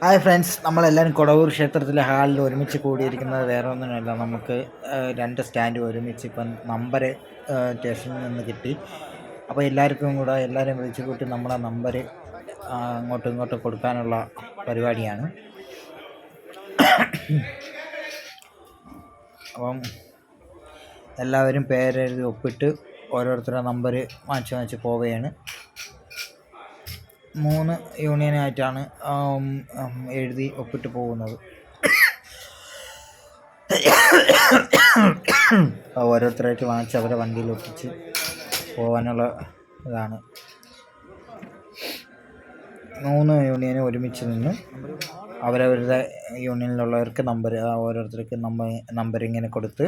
Hi friends, നമ്മളെല്ലാവരും കൊടവൂർ ക്ഷേത്രത്തിലെ ഹാളിൽ ഒരുമിച്ച് കൂടിയിരിക്കുന്നത് വേറെ ഒന്നിനുമല്ല. നമുക്ക് 2 സ്റ്റാൻഡ് ഒരുമിച്ച് ഇപ്പം നമ്പർ സ്റ്റേഷനിൽ നിന്ന് കിട്ടി. അപ്പോൾ എല്ലാവരെയും വിളിച്ച് കൂട്ടി നമ്മളെ നമ്പർ അങ്ങോട്ടും ഇങ്ങോട്ടും കൊടുക്കാനുള്ള പരിപാടിയാണ്. അപ്പം എല്ലാവരും പേരെഴുതി ഒപ്പിട്ട് ഓരോരുത്തരുടെ നമ്പർ വാങ്ങിച്ച് പോവുകയാണ്. 3 യൂണിയനായിട്ടാണ് എഴുതി ഒപ്പിട്ട് പോകുന്നത്. ഓരോരുത്തരായിട്ട് വാങ്ങിച്ച് അവരെ വണ്ടിയിൽ ഒപ്പിച്ച് പോകാനുള്ള ഇതാണ്. 3 യൂണിയനും ഒരുമിച്ച് നിന്ന് അവരവരുടെ യൂണിയനിലുള്ളവർക്ക് ഓരോരുത്തർക്ക് നമ്പർ ഇങ്ങനെ കൊടുത്ത്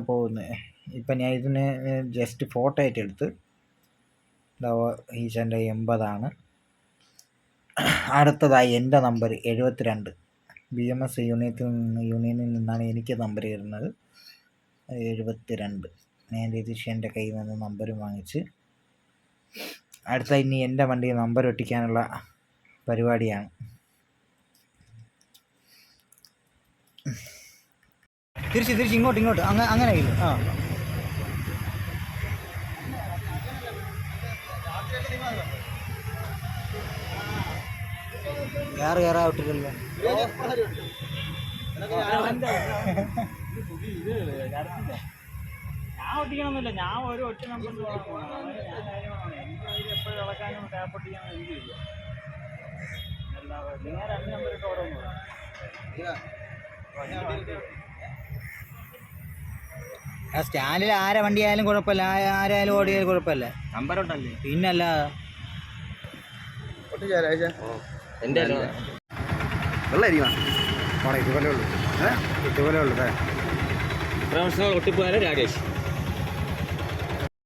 പോകുന്നത്. ഇപ്പം ഞാൻ ഇതിന് ജസ്റ്റ് ഫോട്ടോ ആയിട്ട് എടുത്ത് ഈശൻ്റെ 80 അടുത്തതായി എൻ്റെ നമ്പർ 72. BMS യൂണിയനിൽ നിന്നാണ് എനിക്ക് നമ്പർ വരുന്നത് 72. ഞാൻ എൻ്റെ കയ്യിൽ നിന്ന് നമ്പരും വാങ്ങിച്ച് അടുത്ത ഇനി എൻ്റെ വണ്ടിയിൽ നമ്പർ ഒട്ടിക്കാനുള്ള പരിപാടിയാണ്. തിരിച്ച് ഇങ്ങോട്ട് അങ്ങനെ ഇല്ല. വേറെ കയറാവിട്ടില്ലല്ലോ. ഞാൻ ഒട്ടിക്കണമെന്നില്ല, ഞാൻ ഒരു ഒറ്റ നമ്പർ എപ്പോഴും ഇളക്കാനും ടാപ്പ് ഒട്ടിക്കാനും എനിക്കില്ല. നിങ്ങൾ 2 നമ്പർ ഇട്ട് ഓരോന്ന് സ്റ്റാൻഡിൽ ആരെ വണ്ടി ആയാലും കുഴപ്പമില്ല, ആരായാലും ഓടിയാലും കുഴപ്പമില്ല. നമ്പർ ഉണ്ടല്ലേ പിന്നല്ല എൻ്റെ ഇതുപോലെ ഉള്ളു പ്രൊഫഷണൽ ഒട്ടിപ്പോയാലും രാകേഷ്